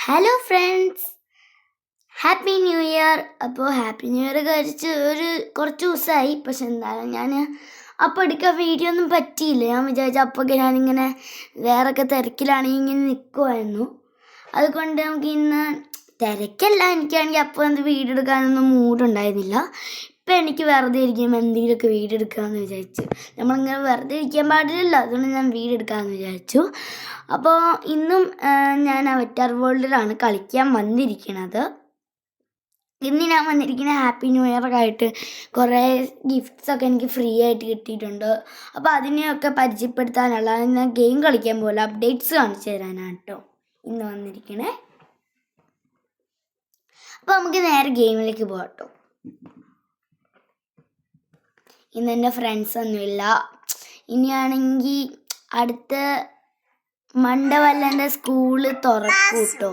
Hello friends, happy new year. അപ്പോൾ happy new year കഴിച്ച് കുറച്ച് ദിവസമായി. പക്ഷെ എന്താണ് ഞാൻ അപ്പോൾ എടുക്കാൻ വീഡിയോ ഒന്നും പറ്റിയില്ല. ഞാൻ വിചാരിച്ച അപ്പോഴൊക്കെ ഞാനിങ്ങനെ വേറൊക്കെ തിരക്കിലാണെങ്കിൽ ഇങ്ങനെ നിൽക്കുമായിരുന്നു. അതുകൊണ്ട് നമുക്ക് ഇന്ന് തിരക്കല്ല, എനിക്കാണെങ്കിൽ അപ്പോൾ എന്ത് വീഡിയോ എടുക്കാനൊന്നും മൂഡുണ്ടായിരുന്നില്ല. ഇപ്പം എനിക്ക് വെറുതെ ഇരിക്കുമ്പോൾ എന്തെങ്കിലുമൊക്കെ വീഡിയോ എടുക്കാമെന്ന് വിചാരിച്ചു. നമ്മളിങ്ങനെ വെറുതെ ഇരിക്കാൻ പാടില്ലല്ലോ, അതുകൊണ്ട് ഞാൻ വീഡിയോ എടുക്കാമെന്ന് വിചാരിച്ചു. അപ്പോൾ ഇന്നും ഞാൻ അവറ്റാർ വേൾഡിലാണ് കളിക്കാൻ വന്നിരിക്കുന്നത്. ഇന്ന് ഞാൻ വന്നിരിക്കുന്ന ഹാപ്പി ന്യൂ ഇയർ ആയിട്ട് കുറേ ഗിഫ്റ്റ്സൊക്കെ എനിക്ക് ഫ്രീ ആയിട്ട് കിട്ടിയിട്ടുണ്ട്. അപ്പോൾ അതിനെയൊക്കെ പരിചയപ്പെടുത്താനുള്ള ഞാൻ ഗെയിം കളിക്കാൻ പോലെ അപ്ഡേറ്റ്സ് കാണിച്ചു തരാനാണ് കേട്ടോ ഇന്ന് വന്നിരിക്കണേ. അപ്പോൾ നമുക്ക് നേരെ ഗെയിമിലേക്ക് പോകാം കേട്ടോ. ഇന്ന് എൻ്റെ ഫ്രണ്ട്സൊന്നുമില്ല. ഇനിയാണെങ്കിൽ അടുത്ത മണ്ടവല്ലൻ്റെ സ്കൂള് തുറക്കും കേട്ടോ.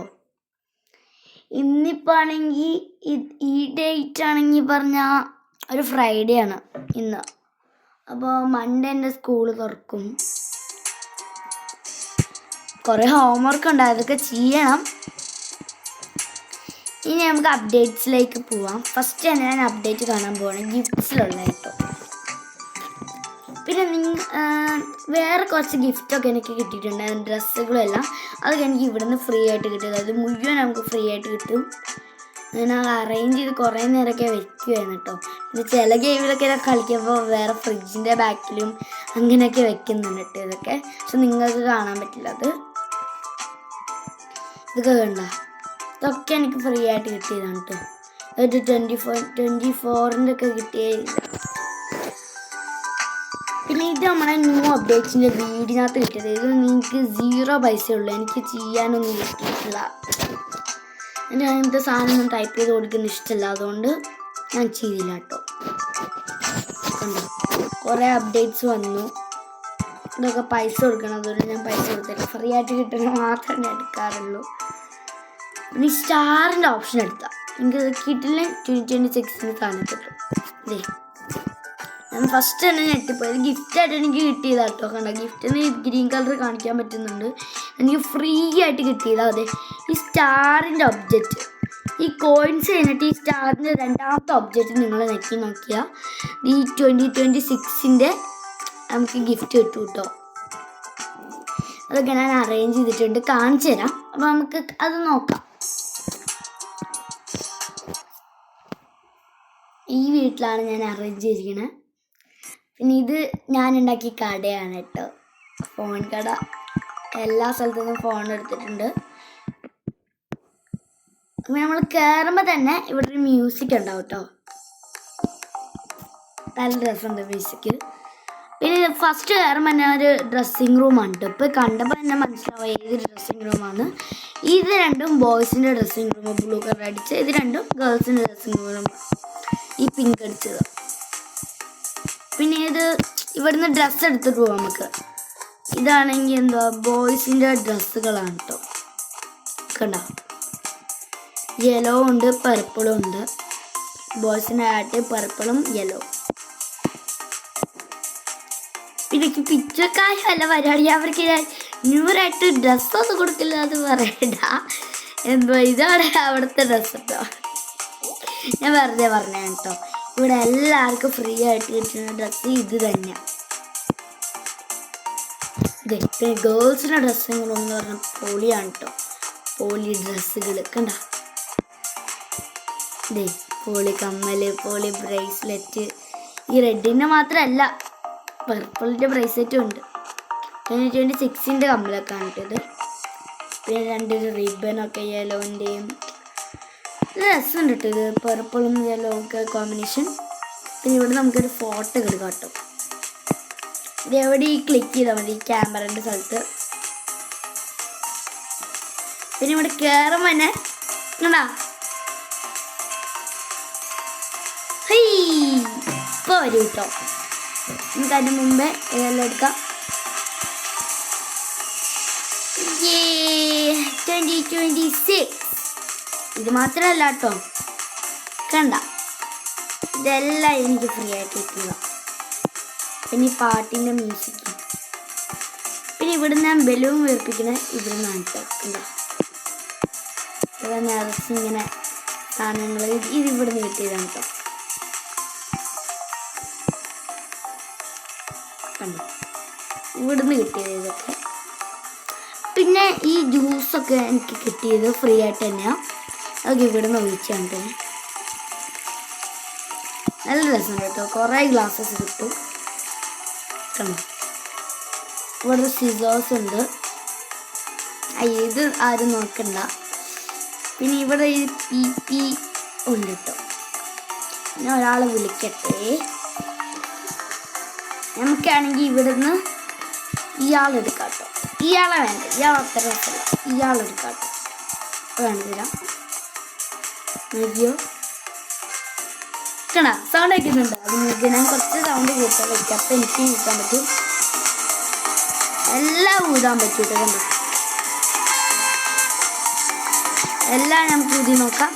ഇന്നിപ്പോൾ ആണെങ്കിൽ ഈ ഡേറ്റ് ആണെങ്കിൽ പറഞ്ഞാൽ ഒരു ഫ്രൈഡേ ആണ് ഇന്ന്. അപ്പോൾ മൺഡേ എൻ്റെ സ്കൂള് തുറക്കും. കുറേ ഹോംവർക്ക് ഉണ്ട്, അതൊക്കെ ചെയ്യണം. ഇനി നമുക്ക് അപ്ഡേറ്റ്സിലേക്ക് പോവാം. ഫസ്റ്റ് തന്നെ ഞാൻ അപ്ഡേറ്റ് കാണാൻ പോവാണ് ഗിഫ്റ്റ്സിലുള്ള കേട്ടോ. പിന്നെ വേറെ കുറച്ച് ഗിഫ്റ്റൊക്കെ എനിക്ക് കിട്ടിയിട്ടുണ്ട്, ഡ്രസ്സുകളും എല്ലാം. അതൊക്കെ എനിക്ക് ഇവിടുന്ന് ഫ്രീ ആയിട്ട് കിട്ടിയത്. അത് മുഴുവൻ നമുക്ക് ഫ്രീ ആയിട്ട് കിട്ടും. ഞാൻ അറേഞ്ച് ചെയ്ത് കുറേ നേരമൊക്കെ വെക്കുമായിരുന്നു കേട്ടോ. പിന്നെ ചില ഗെയിമിലൊക്കെ കളിക്കുമ്പോൾ വേറെ ഫ്രിഡ്ജിൻ്റെ ബാക്കിലും അങ്ങനെയൊക്കെ വെക്കുന്നുണ്ട് കേട്ടോ ഇതൊക്കെ. പക്ഷെ നിങ്ങൾക്ക് കാണാൻ പറ്റില്ല. ഇതൊക്കെ കണ്ട, ഇതൊക്കെ എനിക്ക് ഫ്രീ ആയിട്ട് കിട്ടിയതാണ് കേട്ടോ. ഒരു 24-ൻ്റെ ഒക്കെ കിട്ടിയില്ല. പിന്നെ ഇത് നമ്മുടെ ന്യൂ അപ്ഡേറ്റ്സിൻ്റെ വീടിനകത്ത് കിട്ടിയത്. ഇത് നിങ്ങൾക്ക് 0 പൈസയുള്ളൂ, എനിക്ക് ചെയ്യാനൊന്നും കിട്ടിയിട്ടില്ല. എൻ്റെ അങ്ങനത്തെ സാധനം ടൈപ്പ് ചെയ്ത് കൊടുക്കുന്ന ഇഷ്ടമല്ല, അതുകൊണ്ട് ഞാൻ ചെയ്തില്ല കേട്ടോ. കണ്ടോ, കുറേ അപ്ഡേറ്റ്സ് വന്നു. ഇതൊക്കെ പൈസ കൊടുക്കണം, അതുകൊണ്ട് ഞാൻ പൈസ കൊടുത്തില്ല. ഫ്രീ ആയിട്ട് കിട്ടുന്നത് മാത്രമേ എടുക്കാറുള്ളൂ. പിന്നെ സ്റ്റാറിൻ്റെ ഓപ്ഷൻ എടുത്താൽ എനിക്ക് കിട്ടില്ല. 2026 കാണാൻ കിട്ടും. ഇതേ ഞാൻ ഫസ്റ്റ് തന്നെ ഞെട്ടിപ്പോയത് ഗിഫ്റ്റായിട്ട് എനിക്ക് കിട്ടിയതാണ് കേട്ടോ. കണ്ട, ഗിഫ്റ്റിന് ഗ്രീൻ കളർ കാണിക്കാൻ പറ്റുന്നുണ്ട്. എനിക്ക് ഫ്രീ ആയിട്ട് കിട്ടിയതാണ്. അതെ, ഈ സ്റ്റാറിൻ്റെ ഒബ്ജക്റ്റ്, ഈ കോയിൻസ് കഴിഞ്ഞിട്ട് ഈ സ്റ്റാറിൻ്റെ രണ്ടാമത്തെ ഒബ്ജക്റ്റ് നിങ്ങൾ നെക്കി നോക്കിയാൽ ഈ 2026 നമുക്ക് ഗിഫ്റ്റ് കിട്ടും കേട്ടോ. അതൊക്കെ ഞാൻ അറേഞ്ച് ചെയ്തിട്ടുണ്ട്, കാണിച്ചു തരാം. അപ്പോൾ നമുക്ക് അത് നോക്കാം. ഈ വീട്ടിലാണ് ഞാൻ അറേഞ്ച് ചെയ്തിരിക്കുന്നത്. പിന്നെ ഇത് ഞാൻ ഉണ്ടാക്കിയ കടയാണ് കേട്ടോ, ഫോൺ കട. എല്ലാ സ്ഥലത്തു നിന്നും ഫോൺ എടുത്തിട്ടുണ്ട്. അപ്പം നമ്മൾ കയറുമ്പോൾ തന്നെ ഇവിടെ ഒരു മ്യൂസിക് ഉണ്ടാവും കേട്ടോ. നല്ല രസമുണ്ട് മ്യൂസിക്. പിന്നെ ഫസ്റ്റ് കയറുമ്പോൾ തന്നെ ഒരു ഡ്രസ്സിങ് റൂമുണ്ട്. ഇപ്പോൾ കണ്ടപ്പോൾ തന്നെ മനസ്സിലാവും ഏത് ഡ്രസ്സിങ് റൂമാണ്. ഇത് രണ്ടും ബോയ്സിൻ്റെ ഡ്രസ്സിങ് റൂം, ബ്ലൂ കളർ അടിച്ച്. ഇത് രണ്ടും ഗേൾസിൻ്റെ ഡ്രസ്സിങ് റൂം, ഈ പിങ്ക് അടിച്ചത്. പിന്നെ ഇത് ഇവിടുന്ന് ഡ്രസ്സ് എടുത്തിട്ട് പോവാം നമുക്ക്. ഇതാണെങ്കിൽ എന്താ ബോയ്സിൻ്റെ ഡ്രസ്സുകളാണ് കേട്ടോ. കണ്ട, യെല്ലോ ഉണ്ട്, പർപ്പിളും ഉണ്ട്. ബോയ്സിൻ്റെ ആയിട്ട് പർപ്പിളും യെല്ലോ. പിന്നെ പിച്ചക്കാരല്ല പരിപാടി. അവർക്ക് ന്യൂറായിട്ട് ഡ്രസ്സൊന്നും കൊടുക്കില്ല, അത് പറയണ്ട. എന്തോ ഇതാണ് അവിടുത്തെ ഡ്രസ്സ് കേട്ടോ. ഞാൻ വെറുതെ പറഞ്ഞ കേട്ടോ. ഇവിടെ എല്ലാവർക്കും ഫ്രീ ആയിട്ട് കിട്ടുന്ന ഡ്രസ്സ് ഇത് തന്നെയാണ്. പിന്നെ ഗേൾസിൻ്റെ ഡ്രസ്സുകളെന്ന് പറഞ്ഞാൽ പോളിയാണ് കേട്ടോ. പോളി ഡ്രസ്സുകൾ കണ്ട, പോളി കമ്മൽ, പോളി ബ്രേസ്ലെറ്റ്. ഈ റെഡിൻ്റെ മാത്രമല്ല, പർപ്പിളിൻ്റെ ബ്രേസ്ലെറ്റും ഉണ്ട്. 2026 കമ്മലൊക്കെ ആണ് കേട്ടത്. പിന്നെ 2 റിബനൊക്കെ യെല്ലോൻ്റെയും രസമുണ്ട് കേട്ടോ. ഇത് പർപ്പിളും യെല്ലോ ഒക്കെ കോമ്പിനേഷൻ. പിന്നെ ഇവിടെ നമുക്കൊരു ഫോട്ടോ എടുക്കാം കേട്ടോ. ഇത് എവിടെ ക്ലിക്ക് ചെയ്താൽ മതി, ക്യാമറേൻ്റെ സ്ഥലത്ത്. പിന്നെ ഇവിടെ കയറുമ്പോൾ തന്നെ കണ്ടാ, ഇപ്പോൾ വരും കേട്ടോ. നമുക്ക് അതിന് മുമ്പേ ഇതെല്ലാം എടുക്കാം. 2026 ഇത് മാത്രമല്ല കേട്ടോ, കണ്ട, ഇതെല്ലാം എനിക്ക് ഫ്രീ ആയിട്ട് കിട്ടുക. പിന്നെ ഈ പാട്ടിൻ്റെ മ്യൂസിക്. പിന്നെ ഇവിടെ ഞാൻ ബലൂൺ വീർപ്പിക്കുന്നത് ഇവിടെ നിന്നാണ് കേട്ടോ. ഇവിടെ നിറച്ചിങ്ങനെ സാധനങ്ങൾ ഇതിവിടുന്ന് കിട്ടിയതാണ് കേട്ടോ. കണ്ടോ, ഇവിടുന്ന് കിട്ടിയത് ഇതൊക്കെ. പിന്നെ ഈ ജ്യൂസൊക്കെ എനിക്ക് കിട്ടിയത് ഫ്രീ ആയിട്ട് തന്നെയാണ്. അതൊക്കെ ഇവിടുന്ന് ഒഴിച്ചാണ് കേട്ടോ. നല്ല രസമുണ്ട് കേട്ടോ. കുറേ ഗ്ലാസ്സസ് കിട്ടും. കണ്ടോ, ഇവിടെ സിസേഴ്സ് ഉണ്ട്. ഇത് ആരും നോക്കണ്ട. പിന്നെ ഇവിടെ ഈ പി ഉണ്ട് കേട്ടോ. ഞാൻ ഒരാളെ വിളിക്കട്ടെ. നമുക്കാണെങ്കിൽ ഇവിടുന്ന് ഇയാളെടുക്കാം കേട്ടോ. ഇയാളെ വേണ്ട, ഇയാൾ അത്ര രസമല്ല. ഇയാളെടുക്കാം കേട്ടോ. വേണ്ടിത്തരാം. നോക്കിയോ, കണ സൗണ്ട് വയ്ക്കുന്നുണ്ട്. അത് നിങ്ങൾക്ക് ഞാൻ കുറച്ച് സൗണ്ട് കൂട്ടാൻ വയ്ക്കാം. അപ്പം എനിക്ക് കൂട്ടാൻ പറ്റും. എല്ലാം ഊതാൻ പറ്റും കേട്ടോ. കണ്ടോ, എല്ലാം നമുക്ക് ഊതി നോക്കാം.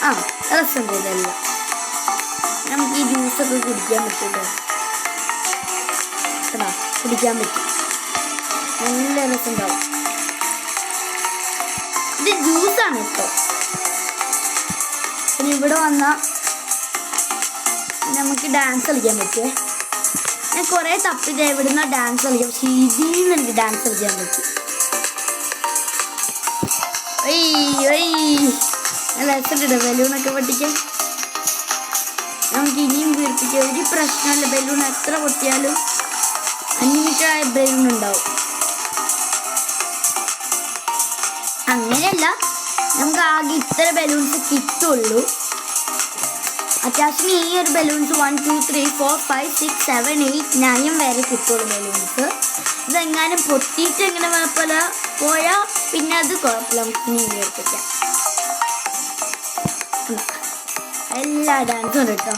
ആ രസമുണ്ട് ഇതെല്ലാം. നമുക്ക് ഈ ജ്യൂസൊക്കെ കുടിക്കാൻ പറ്റുമല്ലോ. കേട്ടോ, കുടിക്കാൻ പറ്റും. നല്ല രസമുണ്ടാവും. ഇത് ജ്യൂസാണ് കേട്ടോ. പിന്നെ ഇവിടെ വന്നാൽ നമുക്ക് ഡാൻസ് കളിക്കാൻ പറ്റുമേ. ഞാൻ കുറേ തപ്പിട്ട് എവിടുന്ന ഡാൻസ് കളിക്കാം. പക്ഷേ ഇതിൽ നിന്ന് എനിക്ക് ഡാൻസ് കളിക്കാൻ പറ്റും. നല്ല രസമുണ്ട് ബലൂണൊക്കെ പൊട്ടിക്കാൻ. നമുക്ക് ഇനിയും വീർപ്പിക്കാം. ഒരു പ്രശ്നമല്ല. ബലൂൺ എത്ര പൊട്ടിയാലും അൺലിമിറ്റഡായ ബലൂൺ ഉണ്ടാവും. അങ്ങനെയല്ല, നമുക്ക് ആകെ ഇത്ര ബലൂൺസ് കിട്ടുള്ളൂ. അത്യാവശ്യം ഈ ഒരു ബലൂൺസ് 1 2 3 4 5 6 7 8 9 വരെ കിട്ടുള്ളൂ ബലൂൺസ്. ഇതെങ്ങാനും പൊട്ടിയിട്ട് എങ്ങനെ പോലെ പോയാൽ പിന്നെ അത് കുഴപ്പമില്ല. നമുക്ക് ഇനി വീർപ്പിക്കാം. എല്ലാ ഡാൻസും ഉണ്ട് കേട്ടോ.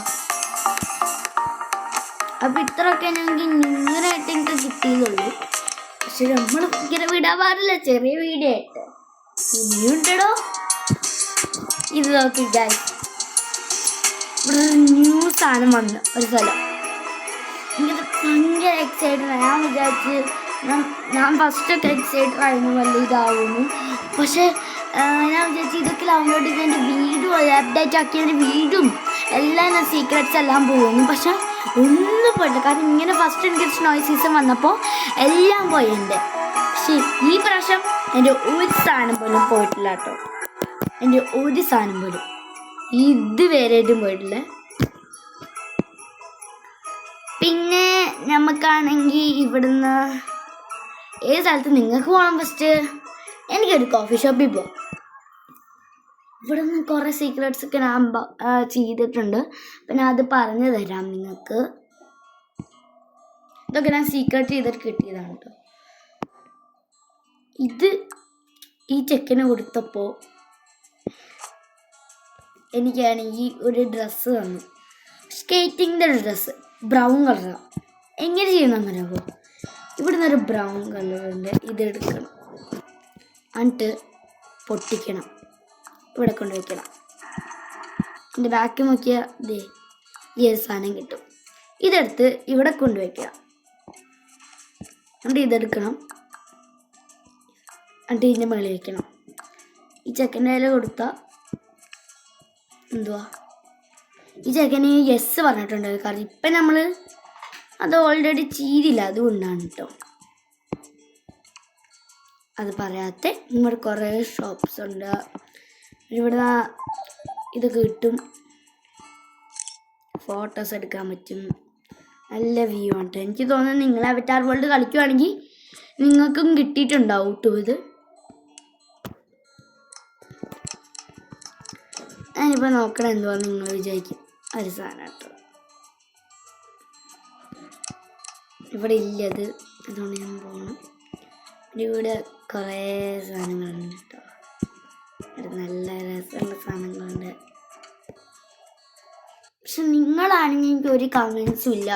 അപ്പം ഇത്രയൊക്കെ ഞങ്ങൾക്ക് ന്യൂറായിട്ട് എനിക്ക് കിട്ടിയതുള്ളൂ. പക്ഷെ നമ്മൾ ഇങ്ങനെ വിടാൻ പാടില്ല. ചെറിയ വീഡിയോ ആയിട്ട് ഇനിയുണ്ടോ. ഇത് നോക്കി ഗൈസ്, ഇവിടെ ന്യൂ സാധനം വന്നു ഒരു സ്ഥലം. എനിക്കത് ഭയങ്കര എക്സൈറ്റഡ്. ഞാൻ വിചാരിച്ച് ഞാൻ ഫസ്റ്റൊക്കെ എക്സൈറ്റഡ് ആയിരുന്നു, വലിയ ഇതാവുന്നു. പക്ഷേ ഞാൻ വിചാരിച്ചു ഇതൊക്കെ ഡൗൺലോഡ് ചെയ്ത് എൻ്റെ വീടും അപ്ഡേറ്റ് ആക്കിയതിൻ്റെ വീടും എല്ലാം ഞാൻ സീക്രറ്റ്സ് എല്ലാം പോകുന്നു. പക്ഷെ ഒന്നും പോയില്ല. കാരണം ഇങ്ങനെ ഫസ്റ്റ് എനിക്ക് സ്നോയ് സീസൺ വന്നപ്പോൾ എല്ലാം പോയി എൻ്റെ. പക്ഷേ ഈ പ്രാവശ്യം എൻ്റെ ഒരു സാധനം പോലും പോയിട്ടില്ല കേട്ടോ. എൻ്റെ ഒരു സാധനം പോലും ഇതുവരെയായിട്ടും പോയിട്ടില്ല. പിന്നെ നമുക്കാണെങ്കിൽ ഇവിടുന്ന് ഏത് സ്ഥലത്ത് നിങ്ങൾക്ക് പോകണം? ഫസ്റ്റ് എനിക്കൊരു കോഫി ഷോപ്പിൽ പോകും. ഇവിടെ നിന്ന് കുറേ സീക്രട്സ് ഒക്കെ ഞാൻ ചെയ്തിട്ടുണ്ട്. പിന്നെ അത് പറഞ്ഞു തരാം നിങ്ങൾക്ക്. ഇതൊക്കെ ഞാൻ സീക്രട്ട് ചെയ്തിട്ട് കിട്ടിയതാണ് കേട്ടോ. ഇത് ഈ ചെക്കന് കൊടുത്തപ്പോൾ എനിക്കാണെങ്കിൽ ഒരു ഡ്രസ്സ് തന്നു. സ്കേറ്റിങ്ങിൻ്റെ ഒരു ഡ്രസ്സ്, ബ്രൗൺ കളറാണ്. എങ്ങനെ ചെയ്യുന്നറിയാമോ? ഇവിടുന്ന് ഒരു ബ്രൗൺ കളറുണ്ട്. ഇതെടുക്കണം, എന്നിട്ട് പൊട്ടിക്കണം, ഇവിടെ കൊണ്ടുവയ്ക്കണം. എൻ്റെ ബാക്ക് നോക്കിയാൽ ദേ ഈ ഒരു സാധനം കിട്ടും. ഇതെടുത്ത് ഇവിടെ കൊണ്ടുവയ്ക്കണം. എന്നിട്ട് ഇതെടുക്കണം, എന്നിട്ട് ഇതിൻ്റെ മുകളിൽ വയ്ക്കണം. ഈ ചെക്കൻ്റെ കയ്യിൽ കൊടുത്താൽ എന്തുവാ, ഈ ചെക്കന് യെസ് പറഞ്ഞിട്ടുണ്ട്. കാരണം ഇപ്പം നമ്മൾ അത് ഓൾറെഡി ചെയ്തില്ല, അതുകൊണ്ടാണ് കേട്ടോ അത് പറയാത്ത. ഇവിടെ കുറേ ഷോപ്സ് ഉണ്ട്. ഇവിടെ ഇതൊക്കെ കിട്ടും, ഫോട്ടോസ് എടുക്കാൻ പറ്റും. നല്ല വ്യൂ ആണ്. എനിക്ക് തോന്നുന്നു നിങ്ങൾ അവറ്റാർ വേൾഡ് കളിക്കുവാണെങ്കിൽ നിങ്ങൾക്കും കിട്ടിയിട്ടുണ്ടാവും കേട്ടോ ഇത്. ഞാനിപ്പോൾ നോക്കണം എന്തുവാ നിങ്ങൾ വിചാരിക്കും. ഒരു സാധനം കേട്ടോ ഇവിടെ ഇല്ലത്, അതുകൊണ്ട് ഞാൻ പോകണം. ഇവിടെ കുറേ സാധനങ്ങളുണ്ട് കേട്ടോ. നല്ല രസമുള്ള സാധനങ്ങളുണ്ട്. പക്ഷെ നിങ്ങളാണെങ്കിൽ എനിക്ക് ഒരു കമൻസും ഇല്ല.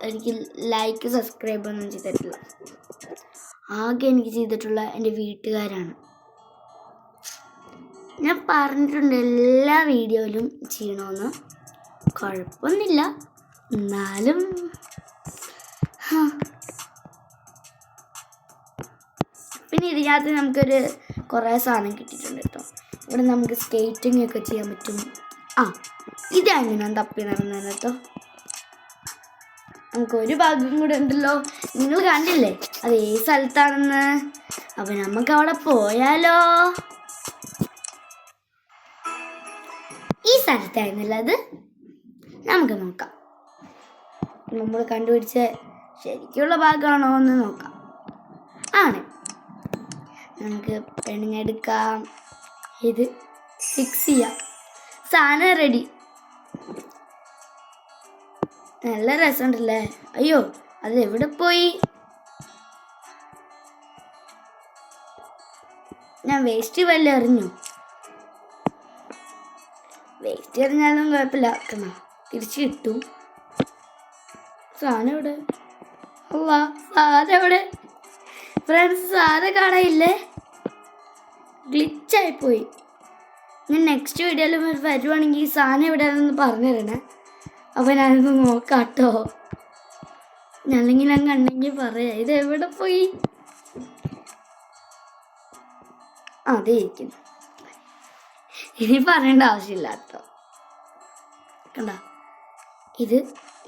എനിക്ക് ലൈക്ക് സബ്സ്ക്രൈബ് ഒന്നും ചെയ്തിട്ടില്ല. ആകെ എനിക്ക് ചെയ്തിട്ടുള്ള എൻ്റെ വീട്ടുകാരാണ്. ഞാൻ പറഞ്ഞിട്ടുണ്ട് എല്ലാ വീഡിയോയിലും ചെയ്യണമെന്ന്. കുഴപ്പമൊന്നുമില്ല, എന്നാലും ഇതിനകത്ത് നമുക്കൊരു കുറേ സാധനം കിട്ടിയിട്ടുണ്ട് കേട്ടോ. ഇവിടെ നമുക്ക് സ്കേറ്റിംഗ് ഒക്കെ ചെയ്യാൻ പറ്റും. ആ ഇതാണ് ഞാൻ തപ്പി നടന്നത് കേട്ടോ. നമുക്കൊരു ഭാഗം കൂടെ ഉണ്ടല്ലോ, നിങ്ങൾ കണ്ടില്ലേ അത് ഏത് സ്ഥലത്താണെന്ന്. അപ്പം നമുക്ക് അവിടെ പോയാലോ? ഈ സ്ഥലത്തായിരുന്നില്ല അത്, നമുക്ക് നോക്കാം. നമ്മൾ കണ്ടുപിടിച്ച ശരിക്കുള്ള ഭാഗമാണോ എന്ന് നോക്കാം. ആണ്, നമുക്ക് പെണ്ണിനെടുക്കാം, ഇത് ഫിക്സ് ചെയ്യാം. സാധനം റെഡി. നല്ല രസമുണ്ടല്ലേ. അയ്യോ അത് എവിടെ പോയി? ഞാൻ വേസ്റ്റ് വല്ല എറിഞ്ഞു. വേസ്റ്റ് എറിഞ്ഞാലും കുഴപ്പമില്ല, തിരിച്ചു കിട്ടും. സാധനം എവിടെ? സാധനം എവിടെ ഫ്രണ്ട്സ്? സാധനം കാണാനില്ലേ? ഗ്ലിച്ചായിപ്പോയി. ഞാൻ നെക്സ്റ്റ് വീഡിയോയിൽ വരുവാണെങ്കിൽ ഈ സാധനം എവിടെയാണെന്ന് പറഞ്ഞു തരണേ. അപ്പം ഞാനൊന്ന് നോക്കാം കേട്ടോ. അല്ലെങ്കിൽ ഞാൻ കണ്ടെങ്കിൽ പറയാം. ഇത് എവിടെ പോയി? അതെ ഇരിക്കുന്നു. ഇനി പറയേണ്ട ആവശ്യമില്ല കേട്ടോ. കണ്ട, ഇത്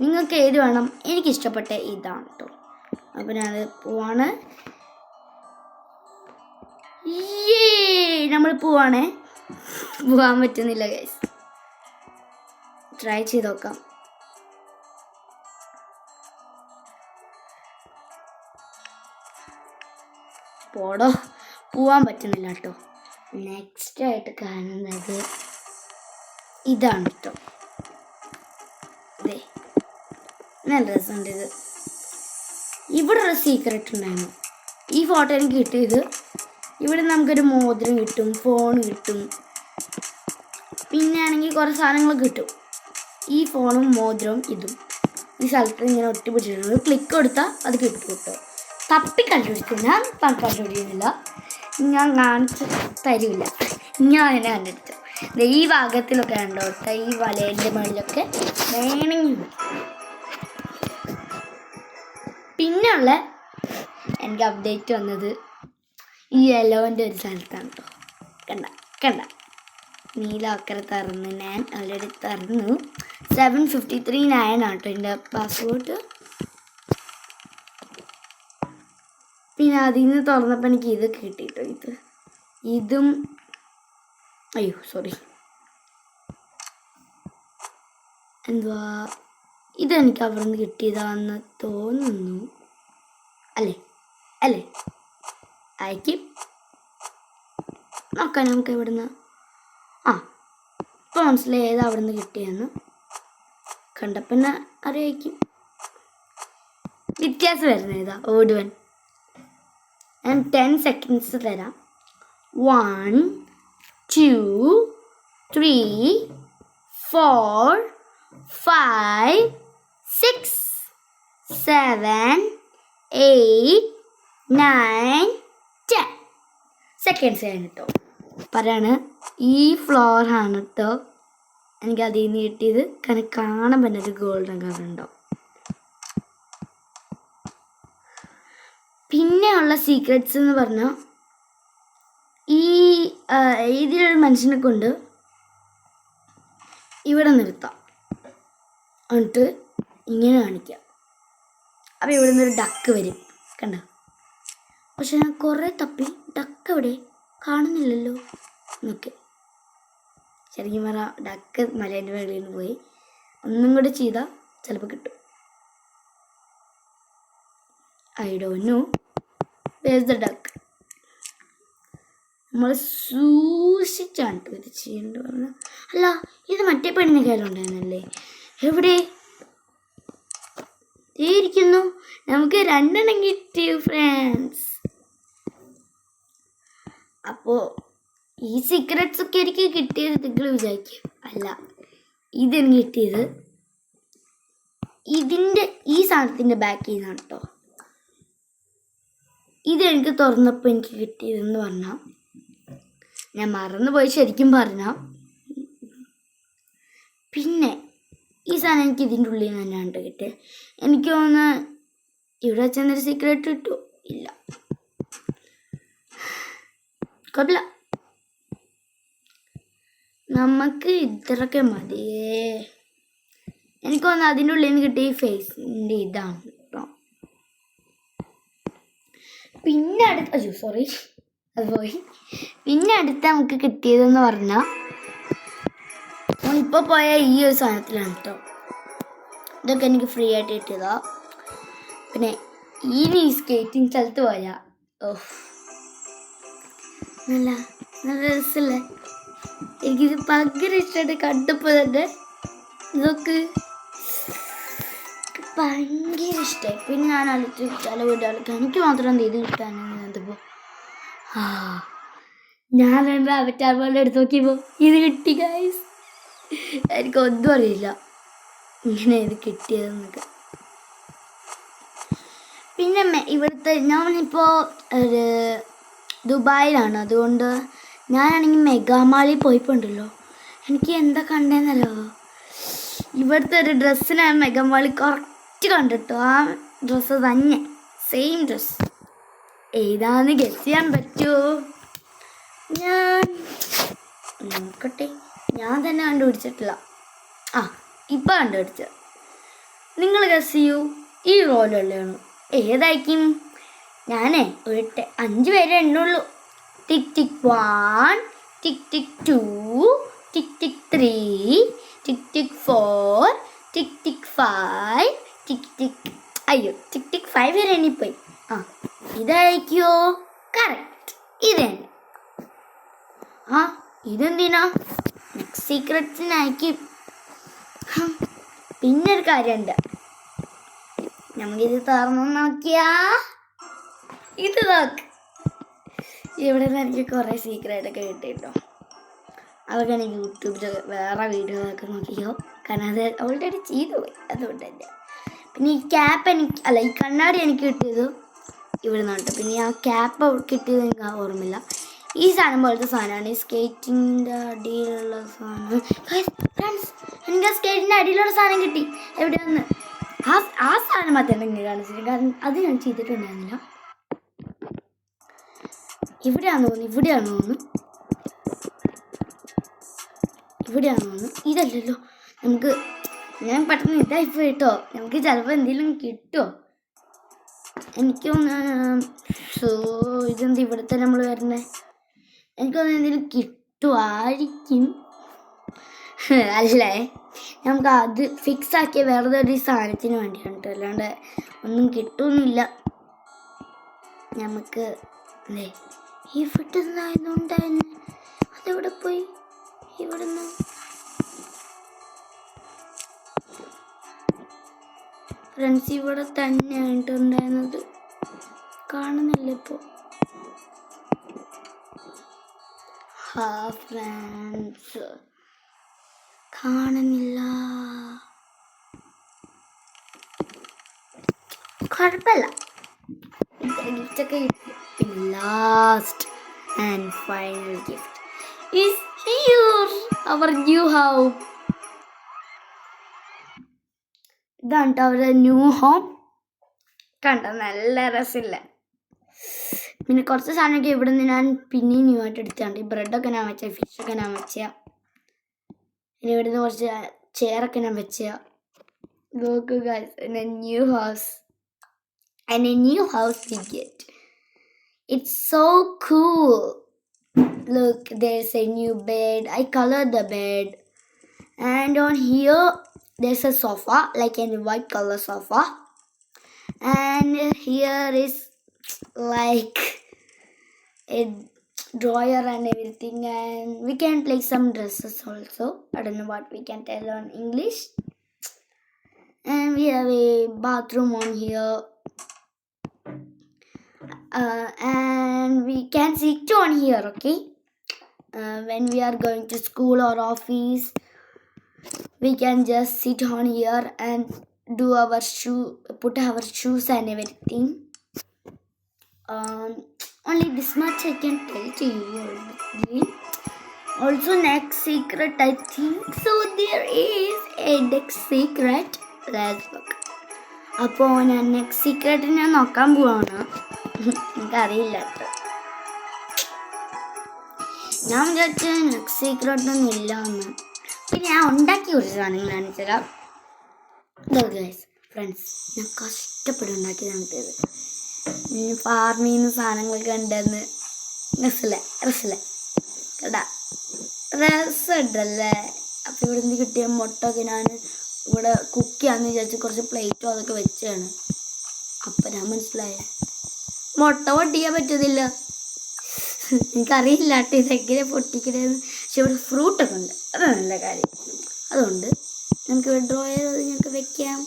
നിങ്ങൾക്ക് ഏത് വേണം? എനിക്കിഷ്ടപ്പെട്ട ഇതാണ് കേട്ടോ. അപ്പം ഞാനത് പോവാണ്. നമ്മൾ പോവാണേ. പോവാൻ പറ്റുന്നില്ല ഗൈസ്. ട്രൈ ചെയ്ത് നോക്കാം. പോടോ, പോവാൻ പറ്റുന്നില്ല കേട്ടോ. നെക്സ്റ്റ് ആയിട്ട് കാണുന്നത് ഇതാണ് കേട്ടോ. അതെ, നല്ല രസമുണ്ട് ഇത്. ഇവിടെ ഒരു സീക്രട്ട് ഉണ്ടായിരുന്നു. ഈ ഫോട്ടോ എനിക്ക് കിട്ടിയത്. ഇവിടെ നമുക്കൊരു മോതിരം കിട്ടും, ഫോൺ കിട്ടും, പിന്നെ ആണെങ്കിൽ കുറേ സാധനങ്ങൾ കിട്ടും. ഈ ഫോണും മോതിരവും ഇതും ഈ സ്ഥലത്ത് ഇങ്ങനെ ഒട്ടിപ്പിടിച്ചിട്ടുണ്ട്. ക്ലിക്ക് കൊടുത്താൽ അത് കിട്ടും കേട്ടോ. തപ്പി കണ്ടുപിടിച്ചു. ഞാൻ കണ്ടുപിടിക്കുന്നില്ല, ഞാൻ കാണിച്ച് തരില്ല. ഞാൻ തന്നെ കണ്ടുപിടിച്ചു. ഈ ഭാഗത്തിലൊക്കെ ഉണ്ടോ കേട്ടോ, ഈ വലയുടെ മുകളിലൊക്കെ വേണമെങ്കിൽ. പിന്നെയുള്ള എനിക്ക് അപ്ഡേറ്റ് വന്നത് ഈ യെല്ലോൻ്റെ ഒരു സ്ഥലത്താണ് കേട്ടോ. കണ്ട നീലക്കര തറന്ന് ഞാൻ ഓൾറെഡി തറന്നു. 7:53 കേട്ടോ എൻ്റെ പാസ്വേഡ്. പിന്നെ അതിൽ നിന്ന് തുറന്നപ്പോൾ എനിക്ക് ഇത് കിട്ടിയിട്ടോ. ഇതും അയ്യോ സോറി, എന്തുവാ ഇതെനിക്ക് അവിടെ നിന്ന് കിട്ടിയതാണെന്ന് തോന്നുന്നു. അല്ലേ അയക്കും നോക്കാം നമുക്ക്. എവിടുന്ന് ഇപ്പോൾ മനസ്സിലായി ഏതാ അവിടെ നിന്ന് കിട്ടിയെന്ന്. കണ്ടപ്പോൾ അറിയായിരിക്കും വ്യത്യാസം വരുന്നത്. ഏതാ ഓടുവൻ? ഞാൻ 10 സെക്കൻഡ്സ് തരാം. 1 2 3 4 5 6 7 8 9 10 സെക്കൻഡ്സ് ആണ് കേട്ടോ. പറയാണ് ഈ ഫ്ലോർ ആണ് കേട്ടോ എനിക്ക് അതിൽ നിന്ന് കിട്ടിയത്. കാരണം കാണാൻ പറ്റുന്ന ഒരു ഗോൾഡൻ കളർ ഉണ്ടോ. പിന്നെയുള്ള സീക്രട്സ് എന്ന് പറഞ്ഞാൽ ഇതിലൊരു മനുഷ്യനെ കൊണ്ട് ഇവിടെ നിർത്താം, എന്നിട്ട് ഇങ്ങനെ കാണിക്കാം. അപ്പോൾ ഇവിടെ നിന്നൊരു ഡക്ക് വരും, കണ്ടോ. പക്ഷെ ഞാൻ കുറേ തപ്പി, ഡക്ക് എവിടെ കാണുന്നില്ലല്ലോ എന്നൊക്കെ. ശരിക്കും പറഞ്ഞാൽ ഡക്ക് മലേൻ്റെ മുകളിൽ നിന്ന് പോയി. ഒന്നും കൂടെ ചെയ്താൽ ചിലപ്പോൾ കിട്ടും. I don't know where's the duck. നമ്മൾ സൂക്ഷിച്ചാണ് ഇത് ചെയ്യേണ്ടത് പറഞ്ഞാൽ. അല്ല, ഇത് മറ്റേ പെണ്ണിൻ്റെ കയ്യിലുണ്ടായിരുന്നല്ലേ? എവിടെ ഇരിക്കുന്നു? നമുക്ക് 2 കിട്ടി ഫ്രണ്ട്സ്. അപ്പോൾ ഈ സീക്രട്സ് ഒക്കെ എനിക്ക് കിട്ടിയത് നിങ്ങൾ വിചാരിക്കും. അല്ല, ഇതെനിക്ക് കിട്ടിയത് ഈ സാധനത്തിൻ്റെ ബാക്കിൽ നിന്നാണ് കേട്ടോ. ഇതെനിക്ക് തുറന്നപ്പോൾ എനിക്ക് കിട്ടിയതെന്ന് പറഞ്ഞാൽ, ഞാൻ മറന്നുപോയി ശരിക്കും പറഞ്ഞാൽ. പിന്നെ ഈ സാധനം എനിക്ക് ഇതിൻ്റെ ഉള്ളിൽ നിന്ന് തന്നെയാണ് കിട്ടിയത്. എനിക്ക് തോന്നുന്നു ഇവിടെ ചെന്നൊരു സീക്രട്ട് കിട്ടുമോ? ഇല്ല. കുഴപ്പമില്ല, നമുക്ക് ഇത്രയൊക്കെ മതിയേ. എനിക്ക് തോന്നുന്നു അതിൻ്റെ ഉള്ളിൽ നിന്ന് കിട്ടിയ ഈ ഫേസിൻ്റെ ഇതാണ് കേട്ടോ. പിന്നെ അയ്യോ സോറി അത് പോയി. പിന്നെ അടുത്ത് നമുക്ക് കിട്ടിയതെന്ന് പറഞ്ഞാൽ ഇപ്പോൾ പോയ ഈ ഒരു സാധനത്തിലാണ് കേട്ടോ. ഇതൊക്കെ എനിക്ക് ഫ്രീ ആയിട്ട് കിട്ടിയതാ. പിന്നെ ഇനി സ്കേറ്റിംഗ് സ്ഥലത്ത് പോയാ നല്ല നല്ല രസമല്ലേ. എനിക്കിത് ഭയങ്കര ഇഷ്ടമായിട്ട് കണ്ടപ്പോൾ തന്നെ ഇതൊക്കെ ഭയങ്കര ഇഷ്ടമായി. പിന്നെ ഞാൻ അടുത്ത് ചില വീടുകൾക്ക് എനിക്ക് മാത്രം ഇത് കിട്ടാനപ്പോൾ ഞാൻ എൻ്റെ അവറ്റാർ പോലെ എടുത്ത് നോക്കിയപ്പോൾ ഇത് കിട്ടി ഗൈസ്. എനിക്കൊന്നും അറിയില്ല ഇങ്ങനെ ഇത് കിട്ടിയതെന്നൊക്കെ. പിന്നെ ഇവിടുത്തെ ഞാനിപ്പോൾ ഒരു ദുബായിലാണ്, അതുകൊണ്ട് ഞാനാണെങ്കിൽ മെഗാമാളിൽ പോയിപ്പോണ്ടല്ലോ. എനിക്ക് എന്താ കണ്ടേന്നല്ലോ, ഇവിടുത്തെ ഒരു ഡ്രസ്സിന് മെഗാമാളിൽ കറക്റ്റ് കണ്ടിട്ടോ. ആ ഡ്രസ്സ് തന്നെ, സെയിം ഡ്രസ്സ്. ഏതാന്ന് ഗസ് ചെയ്യാൻ പറ്റുമോ? ഞാൻ നോക്കട്ടെ, ഞാൻ തന്നെ കണ്ടുപിടിച്ചിട്ടില്ല. ഇപ്പം കണ്ടുപിടിച്ച. നിങ്ങൾ ഗസ് ചെയ്യൂ, ഈ റോളുള്ളതാണ് ഏതായിരിക്കും? ഞാനേ ഒരു 5 പേരെ എണ്ണുള്ളൂ. ടിക് ടിക് 1, ടിക് ടിക് 2, ടിക് ടിക് 3, ടിക് ടിക് 4, ടിക് ടിക് 5, ടിക് ടിക് ടിക് ടിക് 5 വരെ എണ്ണിപ്പോയി. ഇതായിരിക്കോ? കറക്റ്റ്, ഇത് തന്നെ. ഇതെന്തിനാ? സീക്രട്സിനായിരിക്കും. പിന്നൊരു കാര്യമുണ്ട്, നമുക്കിത് തുറന്നു നോക്കിയാ ഇത് നോക്ക്. ഇവിടെ നിന്ന് എനിക്ക് കുറേ സീക്രട്ടൊക്കെ കിട്ടിയിട്ടോ. അതൊക്കെ എനിക്ക് യൂട്യൂബിൽ വേറെ വീഡിയോകളൊക്കെ നോക്കിയോ, കാരണം അത് ഓൾറെഡി ചെയ്തു പോയി, അതുകൊണ്ട് തന്നെ. പിന്നെ ഈ ക്യാപ്പ് ഈ കണ്ണാടി എനിക്ക് കിട്ടിയത് ഇവിടെ നിന്നുണ്ട്. പിന്നെ ആ ക്യാപ്പ് കിട്ടിയത് എനിക്ക് ഓർമ്മയില്ല. ഈ സാധനം പോലത്തെ സാധനമാണ്, ഈ സ്കേറ്റിൻ്റെ അടിയിലുള്ള സാധനം. ഫ്രണ്ട്സ്, എനിക്ക് ആ സ്കേറ്റിൻ്റെ അടിയിലുള്ള സാധനം കിട്ടി. എവിടെയാന്ന് ആ സാധനം മാത്രമേ ഇങ്ങനെ കാണിച്ചിട്ടുണ്ട്, കാരണം അത് ഞാൻ ചെയ്തിട്ടുണ്ടായിരുന്നില്ല. ഇവിടെയാണെന്ന് തോന്നുന്നു. ഇതല്ലല്ലോ. നമുക്ക് ഞാൻ പെട്ടെന്ന് ഇതായിപ്പോയി കേട്ടോ. നമുക്ക് ചിലപ്പോൾ എന്തെങ്കിലും കിട്ടുമോ എനിക്കൊന്ന്. ഇതെന്ത് ഇവിടുത്തെ നമ്മൾ വരുന്നത്? എനിക്കൊന്ന് എന്തെങ്കിലും കിട്ടുമായിരിക്കും. അല്ലേ, നമുക്ക് അത് ഫിക്സ് ആക്കിയ വേറെ ഒരു സാധനത്തിന് വേണ്ടിയാണ് കേട്ടോ, അല്ലാണ്ട് ഒന്നും കിട്ടുന്നില്ല നമുക്ക്. അല്ലേ, ഇവിടെ നിന്നായിരുന്നു അതെവിടെ പോയി? ഇവിടുന്ന് ഫ്രണ്ട്സ് ഇവിടെ തന്നെയായിട്ടുണ്ടായിരുന്നത്, കാണുന്നില്ല ഇപ്പോൾ. ഫ്രണ്ട്സ് കാണുന്നില്ല, കുഴപ്പമില്ല. ഗിഫ്റ്റൊക്കെ കിട്ടി. പിന്നെ last and final gift is here, our new home. ഇതാണ് കേട്ടോ അവരുടെ ന്യൂ ഹോം. കണ്ടോ, നല്ല രസമില്ല. പിന്നെ കുറച്ച് സാധനമൊക്കെ ഇവിടെ നിന്ന് ഞാൻ പിന്നെയും ന്യൂ ആയിട്ട് എടുത്തിട്ടുണ്ട്. ഈ ബ്രെഡൊക്കെ ഞാൻ വെച്ച, ഫിഷൊക്കെ ഞാൻ വെച്ച, പിന്നെ ഇവിടെ നിന്ന് കുറച്ച് ചെയറൊക്കെ ഞാൻ വെച്ച. നോക്കൂ guys, in a new house. And a new house we get. It's so cool. Look, there's a new bed. I colored the bed. And on here, there's a sofa, like a white color sofa. And here is like a drawer and everything. And we can place some dresses also. I don't know what we can tell on English. And we have a bathroom on here. And we can sit on here, okay? When we are going to school or office, we can just sit on here and do our put our shoes and everything. Only this much I can tell to you already. Also, next secret, I think so there is a next secret. Let's look. അപ്പോൾ ഞാൻ next secret ഞാൻ നോക്കാൻ പോവാണ്. എനിക്കറിയില്ല കേട്ടോ. ഞാൻ വിചാരിച്ച next secret ഒന്നും ഇല്ല എന്ന്. പിന്നെ ഞാൻ ഉണ്ടാക്കി കുറച്ച് സാധനങ്ങൾ കാണിച്ചുതരാം. ഫ്രണ്ട്സ്, ഞാൻ കഷ്ടപ്പെട്ട് ഉണ്ടാക്കിയതാണ് ഇത്. ഫാർമിൽ നിന്ന് സാധനങ്ങളൊക്കെ ഉണ്ടെന്ന് രസല്ലേ കേട്ടാ, രസമുണ്ടല്ലേ. അപ്പം ഇവിടെ നിന്ന് കിട്ടിയ മുട്ടൊക്കെ ഞാൻ ഇവിടെ കുക്ക് ചെയ്യാന്ന് വിചാരിച്ച് കുറച്ച് പ്ലേറ്റും അതൊക്കെ വെച്ചാണ്. അപ്പം ഞാൻ മനസ്സിലായ മുട്ട പൊട്ടിക്കാൻ പറ്റുന്നില്ല. എനിക്കറിയില്ല കേട്ടോ ഇതെങ്ങനെ പൊട്ടിക്കണേന്ന്. പക്ഷെ ഇവിടെ ഫ്രൂട്ടൊക്കെ ഉണ്ട്, അത് നല്ല കാര്യം. അതുകൊണ്ട് നമുക്ക് ഡ്രോ ചെയ്ത് ഞങ്ങൾക്ക് വെക്കാം.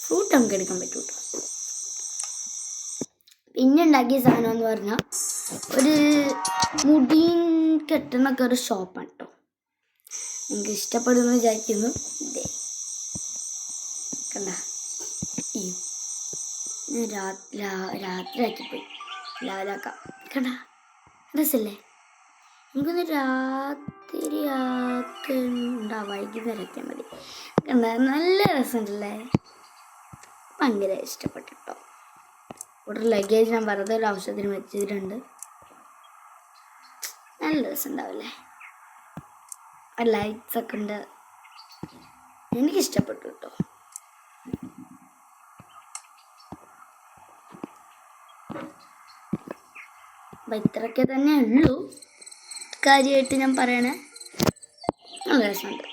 ഫ്രൂട്ട് നമുക്ക് എടുക്കാൻ പറ്റും കേട്ടോ. പിന്നെ ഉണ്ടാക്കിയ സാധനം എന്ന് പറഞ്ഞാൽ ഒരു മുടിയും കെട്ടണൊക്കെ ഒരു ഷോപ്പാണ് കേട്ടോ. എനിക്ക് ഇഷ്ടപ്പെടുമെന്ന് വിചാരിക്കുന്നു. ഇതേ കണ്ട, രാത്രി ആക്കിപ്പോയി, ലാലാക്കാം. കണ്ട രസല്ലേ? എനിക്കൊന്ന് രാത്രി ആക്കണ്ട, വൈകുന്നേരം ആക്കിയാൽ മതി. കണ്ട നല്ല രസമുണ്ടല്ലേ, ഭയങ്കര ഇഷ്ടപ്പെട്ടു കേട്ടോ. ഇവിടെ ലഗേജ് ഞാൻ വെറുതെ ഒരു ആവശ്യത്തിന് വെച്ചിട്ടുണ്ട്. നല്ല രസമുണ്ടാവില്ലേ? ലൈറ്റ്സ് ഒക്കെ ഉണ്ട്, എനിക്കിഷ്ടപ്പെട്ടു കേട്ടോ. അപ്പം ഇത്രയൊക്കെ തന്നെ ഉള്ളൂ കാര്യമായിട്ട് ഞാൻ പറയണേ. നല്ല രസമുണ്ട്.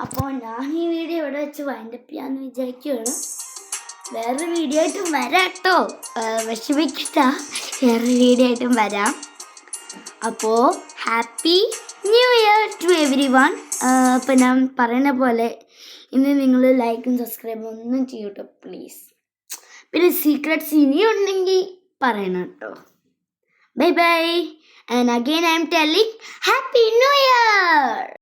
അപ്പോൾ ഞാൻ ഈ വീഡിയോ ഇവിടെ വെച്ച് വൈൻഡപ്പ് ചെയ്യാമെന്ന് വിചാരിക്കുകയാണ്. വേറൊരു വീഡിയോ ആയിട്ടും വരാം കേട്ടോ, വിഷമിക്കട്ട, വേറൊരു വീഡിയോ ആയിട്ടും വരാം. അപ്പോൾ happy new year to everyone. അപ്പം ഞാൻ പറയുന്ന പോലെ ഇന്ന് നിങ്ങൾ ലൈക്കും സബ്സ്ക്രൈബും ഒന്നും ചെയ്യൂട്ടോ പ്ലീസ്. പിന്നെ സീക്രട്സ് ഇനിയുണ്ടെങ്കിൽ പറയണം കേട്ടോ. Bye bye. And again I M telling happy new year.